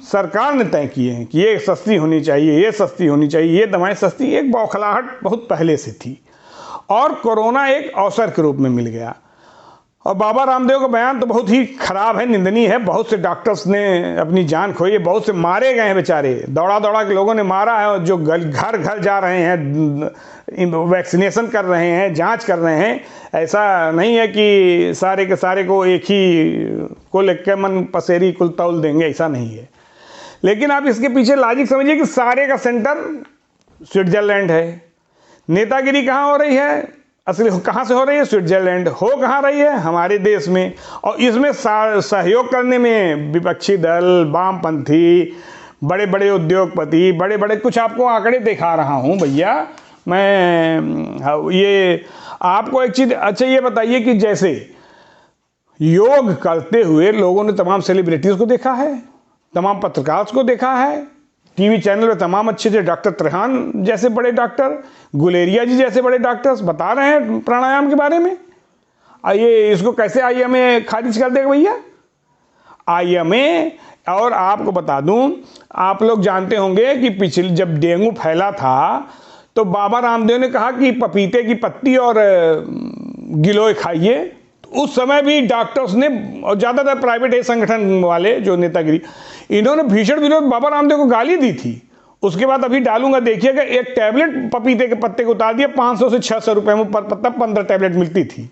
सरकार ने तय किए हैं कि ये सस्ती होनी चाहिए, ये सस्ती होनी चाहिए, ये दवाएं सस्ती, एक बौखलाहट बहुत पहले से थी और कोरोना एक अवसर के रूप में मिल गया। और बाबा रामदेव का बयान तो बहुत ही खराब है, निंदनीय है। बहुत से डॉक्टर्स ने अपनी जान खोई है, बहुत से मारे गए हैं बेचारे, दौड़ा दौड़ा के लोगों ने मारा है। जो घर घर जा रहे हैं, वैक्सीनेशन कर रहे हैं, जांच कर रहे हैं। ऐसा नहीं है कि सारे के सारे को एक ही कुल एक मन पसेरी कुल तौल देंगे, ऐसा नहीं है। लेकिन आप इसके पीछे लॉजिक समझिए कि सारे का सेंटर स्विट्जरलैंड है। नेतागिरी कहाँ हो रही है? असली कहाँ से हो रही है? स्विट्जरलैंड। हो कहाँ रही है? हमारे देश में। और इसमें सहयोग करने में विपक्षी दल, वामपंथी, बड़े बड़े उद्योगपति, बड़े बड़े, कुछ आपको आंकड़े दिखा रहा हूँ भैया मैं। ये आपको एक चीज़, अच्छा ये बताइए कि जैसे योग करते हुए लोगों ने तमाम सेलिब्रिटीज़ को देखा है, तमाम पत्रकारों को देखा है, टीवी चैनल पे तमाम अच्छे अच्छे डॉक्टर, त्रेहान जैसे बड़े डॉक्टर, गुलेरिया जी जैसे बड़े डॉक्टर्स बता रहे हैं प्राणायाम के बारे में। आइए इसको कैसे आईएमए खारिज कर देगा भैया? आईएमए। और आपको बता दूं, आप लोग जानते होंगे कि पिछले जब डेंगू फैला था तो बाबा रामदेव ने कहा कि पपीते की पत्ती और गिलोय खाइए। उस समय भी डॉक्टर्स ने और ज़्यादातर प्राइवेट संगठन वाले जो नेतागिरी, इन्होंने भीषण विरोध, बाबा रामदेव को गाली दी थी। उसके बाद अभी डालूंगा, देखिएगा, एक टैबलेट पपीते के पत्ते को उतार दिया, 500 से 600 रुपए में पर पत्ता 15 टैबलेट मिलती थी।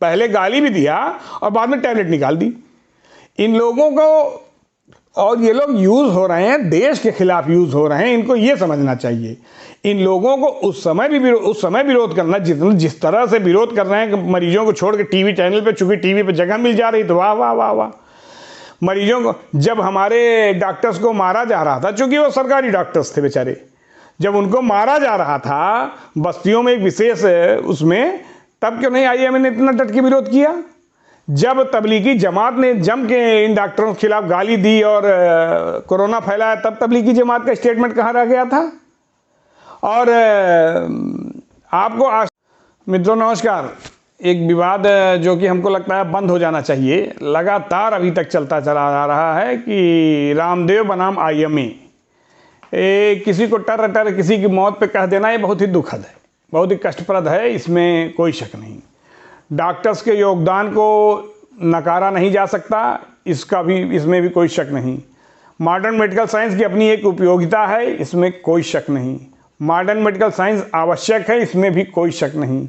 पहले गाली भी दिया और बाद में टैबलेट निकाल दी इन लोगों को। और ये लोग यूज हो रहे हैं, देश के खिलाफ यूज हो रहे हैं, इनको ये समझना चाहिए। इन लोगों को उस समय विरोध करना, जिस तरह से विरोध कर रहे हैं कि मरीजों को छोड़ के टीवी चैनल पे, चूंकि टीवी पे जगह मिल जा रही तो वाह वाह वाह वाह। मरीजों को, जब हमारे डॉक्टर्स को मारा जा रहा था, चूंकि वो सरकारी डॉक्टर्स थे बेचारे, जब उनको मारा जा रहा था बस्तियों में एक विशेष उसमें, तब क्यों नहीं आईएमए ने इतना डट के विरोध किया? जब तबलीगी जमात ने जम के इन डॉक्टरों के खिलाफ गाली दी और कोरोना फैलाया, तब तबलीगी जमात का स्टेटमेंट कहाँ रह गया था? और आपको मित्रों नमस्कार, एक विवाद जो कि हमको लगता है बंद हो जाना चाहिए, लगातार अभी तक चलता चला आ रहा है कि रामदेव बनाम आईएमए। किसी को टर किसी की मौत पे कह देना, ये बहुत ही दुखद है, बहुत ही कष्टप्रद है, इसमें कोई शक नहीं। डॉक्टर्स के योगदान को नकारा नहीं जा सकता, इसमें भी कोई शक नहीं। मॉडर्न मेडिकल साइंस की अपनी एक उपयोगिता है, इसमें कोई शक नहीं। मॉडर्न मेडिकल साइंस आवश्यक है, इसमें भी कोई शक नहीं।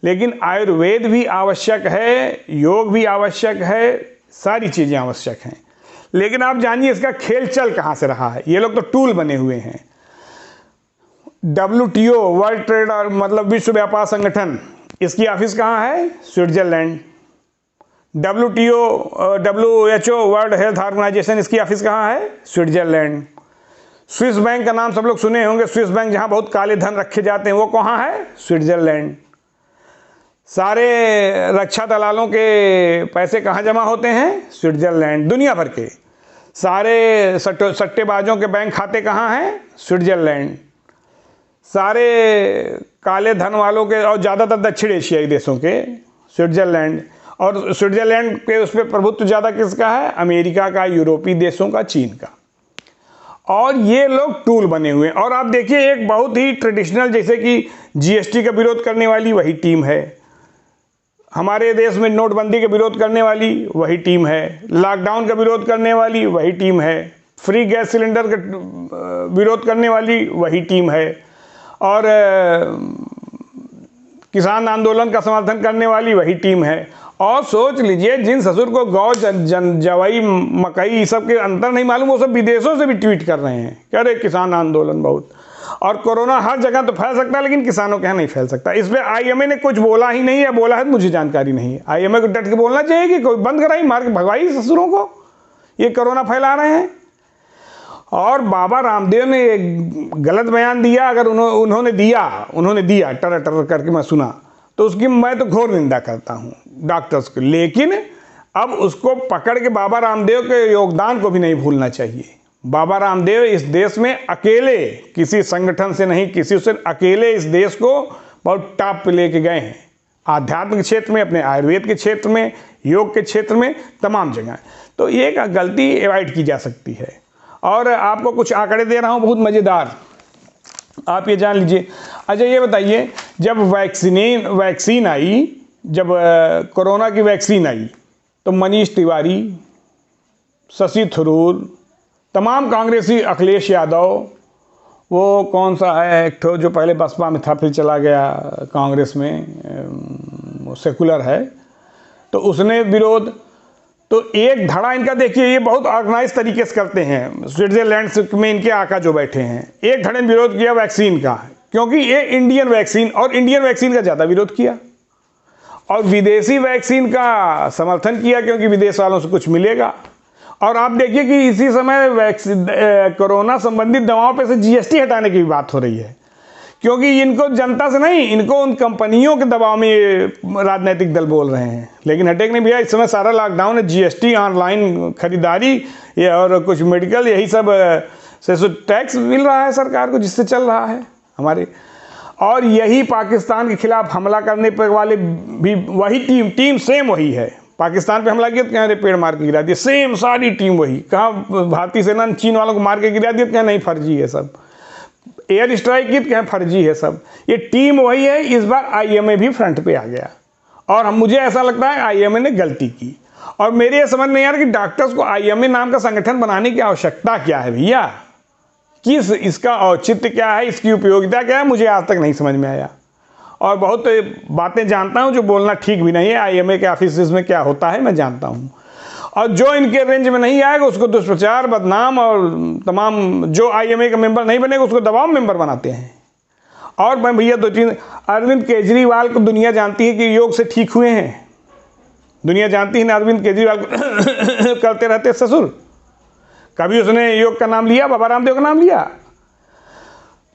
लेकिन आयुर्वेद भी आवश्यक है, योग भी आवश्यक है, सारी चीज़ें आवश्यक हैं। लेकिन आप जानिए इसका खेल चल कहाँ से रहा है। ये लोग तो टूल बने हुए हैं। WTO, वर्ल्ड ट्रेड और मतलब विश्व व्यापार संगठन, इसकी ऑफिस कहाँ है? Switzerland. WHO, world health organisation, इसकी ऑफिस कहाँ है? स्विट्जरलैंड। स्विस बैंक का नाम सब लोग सुने होंगे, स्विस बैंक जहाँ बहुत काले धन रखे जाते हैं, वो कहाँ है? स्विट्जरलैंड। सारे रक्षा दलालों के पैसे कहाँ जमा होते हैं? स्विट्जरलैंड। दुनिया भर के सारे सट्टेबाजों के बैंक खाते कहाँ हैं? स्विट्जरलैंड। सारे काले धन वालों के और ज़्यादातर दक्षिण एशियाई देशों के स्विट्जरलैंड। और स्विट्जरलैंड के उस पर प्रभुत्व ज़्यादा किसका है? अमेरिका का, यूरोपीय देशों का, चीन का। और ये लोग टूल बने हुए हैं। और आप देखिए, एक बहुत ही ट्रेडिशनल, जैसे कि GST का विरोध करने वाली वही टीम है, हमारे देश में नोटबंदी का विरोध करने वाली वही टीम है, लॉकडाउन का विरोध करने वाली वही टीम है, फ्री गैस सिलेंडर का विरोध करने वाली वही टीम है, और किसान आंदोलन का समर्थन करने वाली वही टीम है। और सोच लीजिए, जिन ससुर को गौ, जवाई, मकई, ये सब के अंतर नहीं मालूम, वो सब विदेशों से भी ट्वीट कर रहे हैं कि अरे किसान आंदोलन बहुत। और कोरोना हर जगह तो फैल सकता है, लेकिन किसानों के यहाँ नहीं फैल सकता। इस पर आईएमए ने कुछ बोला ही नहीं, या बोला है तो मुझे जानकारी नहीं है। आईएमए को डट के बोलना चाहिए कि कोई बंद कराई, मार के भगवाई ससुरों को, ये कोरोना फैला रहे हैं। और बाबा रामदेव ने एक गलत बयान दिया, अगर उन्होंने दिया टर करके मैं सुना, तो उसकी मैं तो घोर निंदा करता हूँ डॉक्टर्स की। लेकिन अब उसको पकड़ के बाबा रामदेव के योगदान को भी नहीं भूलना चाहिए। बाबा रामदेव इस देश में अकेले, किसी संगठन से नहीं, किसी से, अकेले इस देश को बहुत टॉप पे लेके गए हैं। आध्यात्मिक क्षेत्र में, अपने आयुर्वेद के क्षेत्र में, योग के क्षेत्र में, तमाम जगह। तो ये गलती एवॉइड की जा सकती है। और आपको कुछ आंकड़े दे रहा हूँ बहुत मज़ेदार, आप ये जान लीजिए। अच्छा ये बताइए, जब वैक्सीन आई, जब कोरोना की वैक्सीन आई, तो मनीष तिवारी, शशि थरूर, तमाम कांग्रेसी, अखिलेश यादव, वो कौन सा है एक ठो जो पहले बसपा में था फिर चला गया कांग्रेस में, सेकुलर है, तो उसने विरोध, तो एक धड़ा इनका देखिए, ये बहुत ऑर्गेनाइज तरीके से करते हैं। स्विट्जरलैंड में इनके आका जो बैठे हैं, एक धड़े ने विरोध किया वैक्सीन का, क्योंकि ये इंडियन वैक्सीन, और इंडियन वैक्सीन का ज़्यादा विरोध किया, और विदेशी वैक्सीन का समर्थन किया क्योंकि विदेश वालों से कुछ मिलेगा। और आप देखिए कि इसी समय कोरोना संबंधित दवाओं पे से जीएसटी हटाने की भी बात हो रही है, क्योंकि इनको जनता से नहीं, इनको उन कंपनियों के दबाव में ये राजनीतिक दल बोल रहे हैं। लेकिन हटेक नहीं भैया, इस समय सारा लॉकडाउन है, जीएसटी, ऑनलाइन खरीदारी, ये और कुछ मेडिकल, यही सब से टैक्स मिल रहा है सरकार को, जिससे चल रहा है हमारे। और यही पाकिस्तान के खिलाफ हमला करने पर वाले भी वही टीम सेम वही है। पाकिस्तान पे हमला किया तो कहीं पेड़ मार के गिरा दिया, सेम सारी टीम वही। कहाँ भारतीय सेना ने चीन वालों को मार के गिरा दिया तो कहीं नहीं, फर्जी है सब। एयर स्ट्राइक की तो कहीं फर्जी है सब। ये टीम वही है। इस बार आईएमए भी फ्रंट पे आ गया, और मुझे ऐसा लगता है आईएमए ने गलती की। और मेरे ये समझ नहीं आ रहा कि डॉक्टर्स को आईएमए नाम का संगठन बनाने की आवश्यकता क्या है भैया, किस इसका औचित्य क्या है, इसकी उपयोगिता क्या है, मुझे आज तक नहीं समझ में आया। और बहुत बातें जानता हूं जो बोलना ठीक भी नहीं है। आईएमए के ऑफिस में क्या होता है मैं जानता हूं, और जो इनके रेंज में नहीं आएगा उसको दुष्प्रचार, बदनाम, और तमाम जो आईएमए का मेंबर नहीं बनेगा उसको दबाव मेंबर बनाते हैं। और मैं भैया दो चीज़, अरविंद केजरीवाल को दुनिया जानती है कि योग से ठीक हुए हैं। दुनिया जानती है ना अरविंद केजरीवाल को करते रहते ससुर, कभी उसने योग का नाम लिया, बाबा रामदेव का नाम लिया?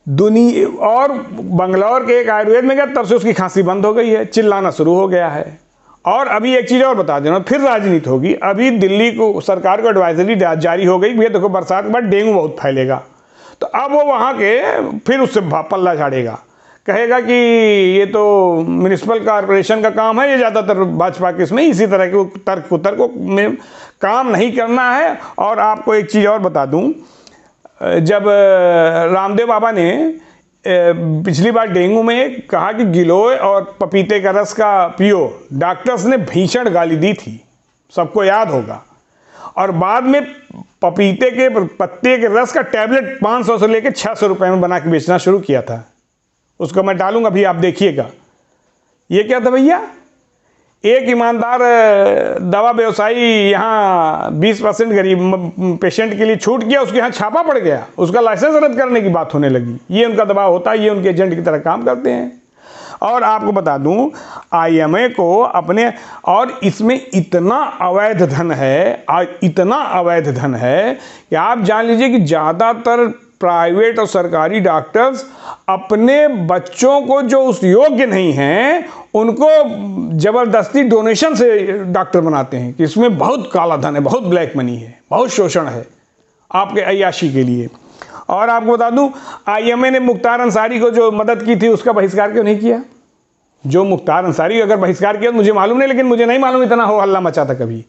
दुनिया और बंगलौर के एक आयुर्वेद में गया, तब से उसकी खांसी बंद हो गई है, चिल्लाना शुरू हो गया है। और अभी एक चीज़ और बता देना, फिर राजनीति होगी। अभी दिल्ली को सरकार को एडवाइजरी जारी हो गई, भैया देखो बरसात के बाद डेंगू बहुत फैलेगा, तो अब वो वहाँ के फिर उससे पल्ला झाड़ेगा, कहेगा कि ये तो म्यूनिसिपल कॉरपोरेशन का काम है, ये ज़्यादातर भाजपा के इसमें इसी तरह के तर्क उतर्क में काम नहीं करना है। और आपको एक चीज़ और बता दूँ, जब रामदेव बाबा ने पिछली बार डेंगू में कहा कि गिलोय और पपीते का रस का पियो, डॉक्टर्स ने भीषण गाली दी थी, सबको याद होगा। और बाद में पपीते के पत्ते के रस का टैबलेट 500 से लेकर 600 रुपये में बना के बेचना शुरू किया था। उसको मैं डालूंगा, अभी आप देखिएगा। ये क्या था भैया, एक ईमानदार दवा व्यवसायी यहाँ 20% गरीब पेशेंट के लिए छूट किया, उसके यहाँ छापा पड़ गया, उसका लाइसेंस रद्द करने की बात होने लगी। ये उनका दबाव होता है, ये उनके एजेंट की तरह काम करते हैं। और आपको बता दूं, आईएमए को अपने, और इसमें इतना अवैध धन है, इतना अवैध धन है कि आप जान लीजिए कि ज़्यादातर प्राइवेट और सरकारी डॉक्टर्स अपने बच्चों को जो उस योग्य नहीं हैं उनको ज़बरदस्ती डोनेशन से डॉक्टर बनाते हैं, कि इसमें बहुत काला धन है, बहुत ब्लैक मनी है, बहुत शोषण है आपके अय्याशी के लिए। और आपको बता दूं, आईएमए ने मुख्तार अंसारी को जो मदद की थी उसका बहिष्कार क्यों नहीं किया? जो मुख्तार अंसारी अगर बहिष्कार किया तो मुझे मालूम नहीं, लेकिन मुझे नहीं मालूम इतना हो हल्ला मचा था कभी।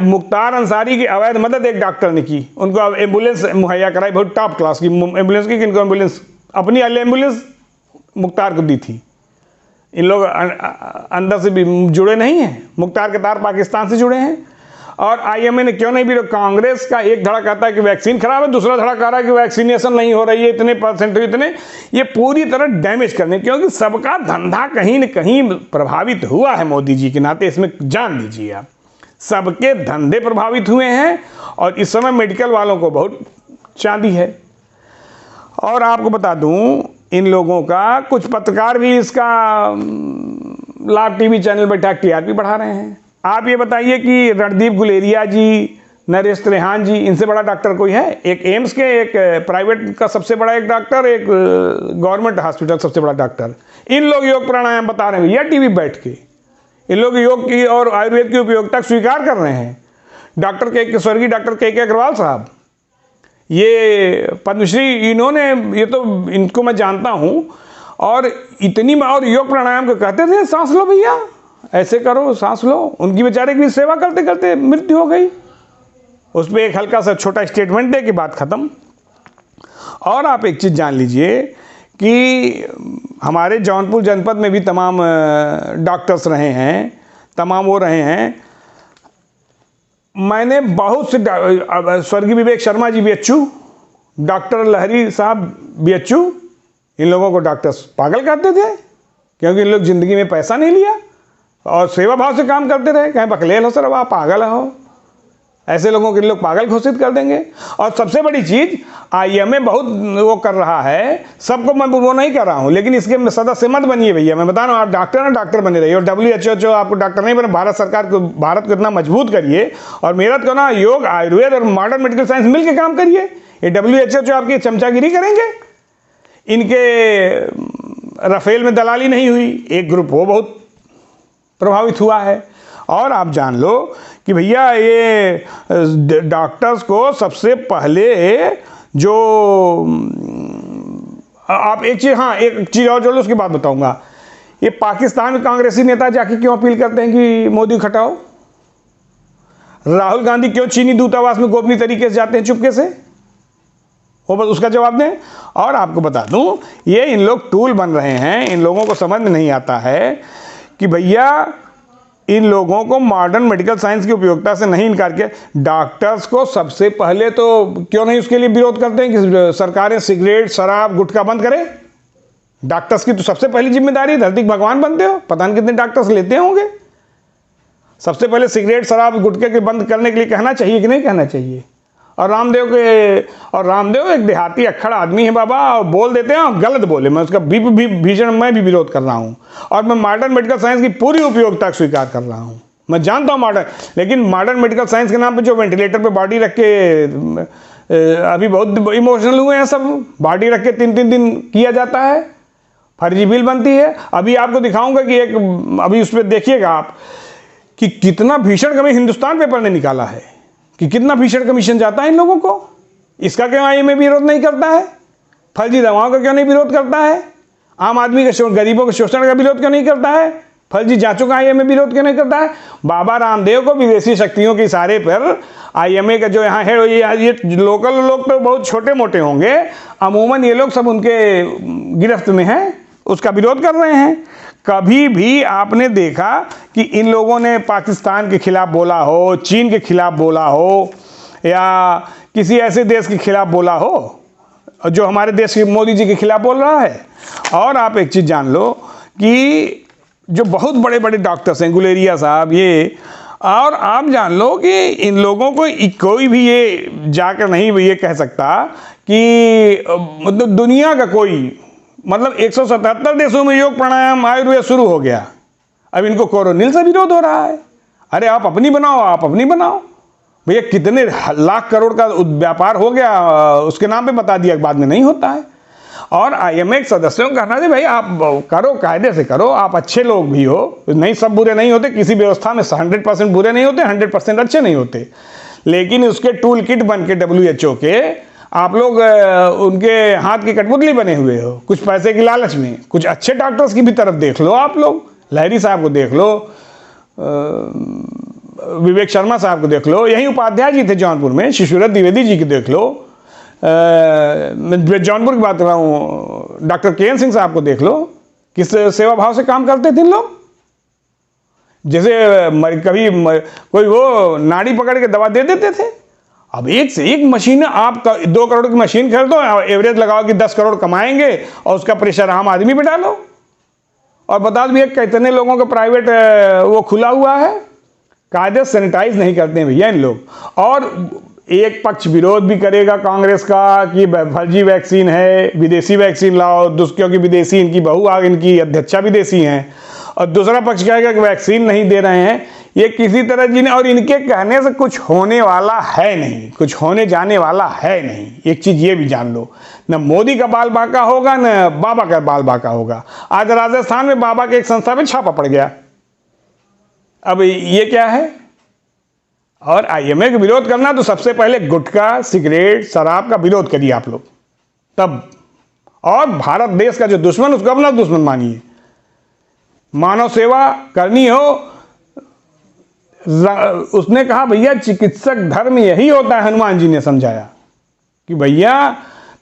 मुख्तार अंसारी की अवैध मदद एक डॉक्टर ने की, उनको एम्बुलेंस मुहैया कराई, बहुत टॉप क्लास की एम्बुलेंस की, इनको एम्बुलेंस, अपनी एम्बुलेंस मुख्तार को दी थी। इन लोग अंदर से भी जुड़े नहीं हैं, मुख्तार के तार पाकिस्तान से जुड़े हैं। और आईएमए ने क्यों नहीं भी, कांग्रेस का एक धड़ा कहता है कि वैक्सीन खराब है, दूसरा धड़ा कह रहा है कि वैक्सीनेशन नहीं हो रही है, इतने परसेंट इतने, ये पूरी तरह डैमेज करने, क्योंकि सबका धंधा कहीं न कहीं प्रभावित हुआ है। मोदी जी के नाते इसमें जान लीजिए आप, सबके धंधे प्रभावित हुए हैं, और इस समय मेडिकल वालों को बहुत चांदी है। और आपको बता दूं, इन लोगों का कुछ पत्रकार भी इसका लाभ टीवी चैनल बैठा टीआरपी बढ़ा रहे हैं। आप ये बताइए कि रणदीप गुलेरिया जी, नरेश त्रेहान जी, इनसे बड़ा डॉक्टर कोई है? एक एम्स के, एक प्राइवेट का सबसे बड़ा एक डॉक्टर, एक गवर्नमेंट हॉस्पिटल सबसे बड़ा डॉक्टर, इन लोग योग प्राणायाम बता रहे हैं या टीवी बैठ के। इन लोग योग की और आयुर्वेद की उपयोगिता स्वीकार कर रहे हैं। डॉक्टर स्वर्गीय डॉक्टर के अग्रवाल साहब, ये पद्मश्री, इन्होंने, ये तो इनको मैं जानता हूँ, और इतनी, और योग प्राणायाम को कहते थे सांस लो भैया, ऐसे करो सांस लो। उनकी बेचारे की सेवा करते करते मृत्यु हो गई। उस पर एक हल्का सा छोटा स्टेटमेंट दे के बात ख़त्म। और आप एक चीज़ जान लीजिए कि हमारे जौनपुर जनपद में भी तमाम डॉक्टर्स रहे हैं, तमाम वो रहे हैं। मैंने बहुत से स्वर्गीय विवेक शर्मा जी BHU, डॉक्टर लहरी साहब BHU, इन लोगों को डॉक्टर्स पागल कहते थे क्योंकि इन लोग ज़िंदगी में पैसा नहीं लिया और सेवा भाव से काम करते रहे। कहीं बकलेल हो सर, अब आप पागल हो, ऐसे लोगों के लोग पागल घोषित कर देंगे। और सबसे बड़ी चीज़, IMA बहुत वो कर रहा है, सबको मैं वो नहीं कर रहा हूँ, लेकिन इसके सदस्य मत बनिए भैया। मैं बता रहा हूँ, आप डॉक्टर हैं, डॉक्टर बने रहिए। और WHO आपको डॉक्टर नहीं बने, भारत सरकार को, भारत को इतना मजबूत करिए और मेरठ को ना योग, आयुर्वेद और मॉडर्न मेडिकल साइंस मिल के काम करिए। ये WHO आपकी चमचागिरी करेंगे, इनके राफेल में दलाली नहीं हुई, एक ग्रुप वो बहुत प्रभावित हुआ है। और आप जान लो कि भैया ये डॉक्टर्स को सबसे पहले जो आप एक चीज़, हाँ एक चीज़ और जोड़ लो, उसकी बात बताऊंगा। ये पाकिस्तान में कांग्रेसी नेता जाके क्यों अपील करते हैं कि मोदी को हटाओ? राहुल गांधी क्यों चीनी दूतावास में गोपनीय तरीके से जाते हैं चुपके से? वो बस उसका जवाब दें। और आपको बता दूं, ये इन लोग टूल बन रहे हैं। इन लोगों को समझ में नहीं आता है कि भैया इन लोगों को मॉडर्न मेडिकल साइंस की उपयोगिता से नहीं इनकार किया। डॉक्टर्स को सबसे पहले तो क्यों नहीं उसके लिए विरोध करते हैं कि सरकारें सिगरेट, शराब, गुटखा बंद करें? डॉक्टर्स की तो सबसे पहली जिम्मेदारी है, धरती के भगवान बनते हो, पता नहीं कितने डॉक्टर्स लेते होंगे। सबसे पहले सिगरेट, शराब, गुटखे के बंद करने के लिए कहना चाहिए कि नहीं कहना चाहिए? और रामदेव एक देहाती अक्खड़ आदमी है बाबा, और बोल देते हैं और गलत बोले। मैं उसका भीषण मैं भी विरोध कर रहा हूँ और मैं मॉडर्न मेडिकल साइंस की पूरी उपयोगिता स्वीकार कर रहा हूँ। मैं जानता हूँ मॉडर्न, लेकिन मॉडर्न मेडिकल साइंस के नाम पे जो वेंटिलेटर पे बॉडी रख के अभी बहुत इमोशनल हुए हैं सब, बॉडी रख के 3-3 दिन किया जाता है, फर्जी बिल बनती है। अभी आपको दिखाऊंगा कि एक, अभी उस पर देखिएगा आप कि कितना भीषण कमी हिंदुस्तान पेपर ने निकाला है, कि कितना भीषण कमीशन जाता है इन लोगों को। इसका क्यों IMA विरोध नहीं करता है? फर्जी दवाओं का क्यों नहीं विरोध करता है? आम आदमी के, गरीबों के शोषण का विरोध क्यों नहीं करता है? फर्जी जांचों का IMA विरोध क्यों नहीं करता है? बाबा रामदेव को विदेशी शक्तियों के इशारे पर IMA का जो यहाँ है, ये लोकल लोग तो बहुत छोटे मोटे होंगे, अमूमन ये लोग सब उनके गिरफ्त में हैं, उसका विरोध कर रहे हैं। कभी भी आपने देखा कि इन लोगों ने पाकिस्तान के खिलाफ बोला हो, चीन के खिलाफ बोला हो, या किसी ऐसे देश के खिलाफ बोला हो जो हमारे देश के मोदी जी के खिलाफ बोल रहा है? और आप एक चीज़ जान लो कि जो बहुत बड़े बड़े डॉक्टर्स हैं, गुलेरिया साहब, ये, और आप जान लो कि इन लोगों को कोई भी ये जाकर नहीं ये कह सकता कि मतलब दुनिया का कोई, मतलब 177 देशों में योग, प्राणायाम, आयुर्वेद शुरू हो गया, अब इनको कोरोनिल से विरोध हो रहा है। अरे आप अपनी बनाओ, आप अपनी बनाओ भैया। कितने लाख करोड़ का व्यापार हो गया, उसके नाम पे बता दिया, बाद में नहीं होता है। और IMA के सदस्यों को कहना चाहिए भाई आप करो, कायदे से करो, आप अच्छे लोग भी हो, नहीं सब बुरे नहीं होते, किसी व्यवस्था में 100% बुरे नहीं होते, 100% अच्छे नहीं होते, लेकिन उसके टूल किट बन के WHO के आप लोग उनके हाथ की कठपुतली बने हुए हो, कुछ पैसे की लालच में। कुछ अच्छे डॉक्टर्स की भी तरफ देख लो, आप लोग लहरी साहब को देख लो, विवेक शर्मा साहब को देख लो, यही उपाध्याय जी थे जौनपुर में, शिशुरथ द्विवेदी जी की देख लो, मैं जौनपुर की बात कर रहा हूँ, डॉक्टर KN सिंह साहब को देख लो, किस सेवा भाव से काम करते थे लोग। जैसे कभी कोई वो नाड़ी पकड़ के दवा दे देते थे। अब एक से एक मशीन, आप 2 करोड़ की मशीन खरीदो, एवरेज लगाओ कि 10 करोड़ कमाएंगे और उसका प्रेशर आम आदमी पे डालो। और बता दो कितने लोगों का प्राइवेट वो खुला हुआ है, कायदे सैनिटाइज नहीं करते हैं भैया इन लोग। और एक पक्ष विरोध भी करेगा कांग्रेस का कि फर्जी वैक्सीन है, विदेशी वैक्सीन लाओ, क्योंकि विदेशी, इनकी बहू आग, इनकी अध्यक्षा विदेशी हैं, और दूसरा पक्ष कहेगा कि वैक्सीन नहीं दे रहे हैं। ये किसी तरह जिन्हें, और इनके कहने से कुछ होने वाला है नहीं, कुछ होने जाने वाला है नहीं। एक चीज ये भी जान लो, न मोदी का बाल बांका होगा, न बाबा का बाल बांका होगा। आज राजस्थान में बाबा के एक संस्था में छापा पड़ गया, अब ये क्या है? और IMA का विरोध करना तो सबसे पहले गुटखा, सिगरेट, शराब का विरोध करिए आप लोग, तब। और भारत देश का जो दुश्मन, उसको अपना दुश्मन मानिए। मानव सेवा करनी हो, उसने कहा भैया चिकित्सक धर्म यही होता है, हनुमान जी ने समझाया कि भैया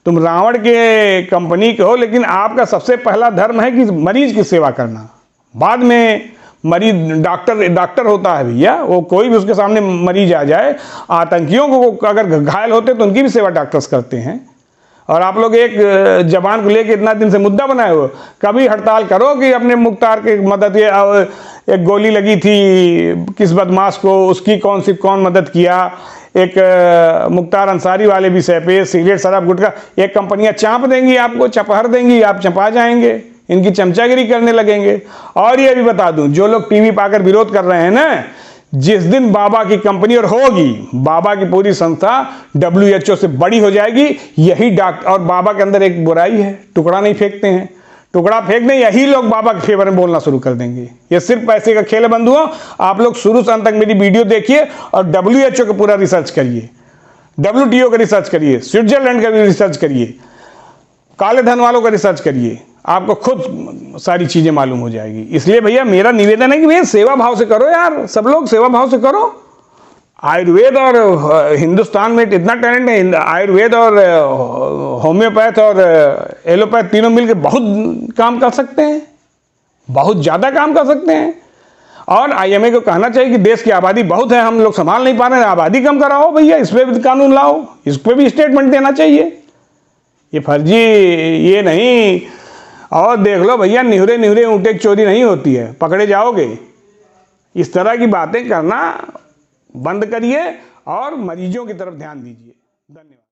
तुम रावण के कंपनी के हो, लेकिन आपका सबसे पहला धर्म है कि मरीज की सेवा करना। बाद में मरीज डॉक्टर होता है भैया, वो कोई भी उसके सामने मरीज आ जाए, आतंकियों को अगर घायल होते तो उनकी भी सेवा डॉक्टर्स करते हैं। और आप लोग एक जवान को लेके इतना दिन से मुद्दा बनाए हो, कभी हड़ताल करो कि अपने मुख्तार की मदद, ये एक गोली लगी थी किस बदमाश को, उसकी कौन मदद किया, एक मुख्तार अंसारी वाले विषय पे सिगरेट शराब गुटखा, एक कंपनियां चाँप देंगी आपको, चपहर देंगी, आप चपा जाएंगे, इनकी चमचागिरी करने लगेंगे। और ये भी बता दूं, जो लोग टीवी पाकर विरोध कर रहे हैं ना, जिस दिन बाबा की कंपनी और होगी, बाबा की पूरी संस्था WHO से बड़ी हो जाएगी, यही डॉक्टर, और बाबा के अंदर एक बुराई है, टुकड़ा नहीं फेंकते हैं, टुकड़ा फेंक दें, यही लोग बाबा के फेवर में बोलना शुरू कर देंगे। ये सिर्फ पैसे का खेल है बंधुओं। आप लोग शुरू से अंत तक मेरी वीडियो देखिए और WHO का पूरा रिसर्च करिए, WTO का रिसर्च करिए, स्विट्जरलैंड का भी रिसर्च करिए, काले धन वालों का रिसर्च करिए, आपको खुद सारी चीजें मालूम हो जाएगी। इसलिए भैया मेरा निवेदन है कि भैया सेवा भाव से करो यार, सब लोग सेवा भाव से करो। आयुर्वेद और हिंदुस्तान में इतना टैलेंट है, आयुर्वेद और होम्योपैथ और एलोपैथ तीनों मिलकर बहुत काम कर सकते हैं, बहुत ज़्यादा काम कर सकते हैं। और IMA को कहना चाहिए कि देश की आबादी बहुत है, हम लोग संभाल नहीं पा रहे हैं, आबादी कम कराओ भैया, इस पर भी कानून लाओ, इस पर भी स्टेटमेंट देना चाहिए। ये फर्जी ये नहीं। और देख लो भैया, निहुरे ऊँटे की चोरी नहीं होती है, पकड़े जाओगे। इस तरह की बातें करना बंद करिए और मरीजों की तरफ ध्यान दीजिए। धन्यवाद।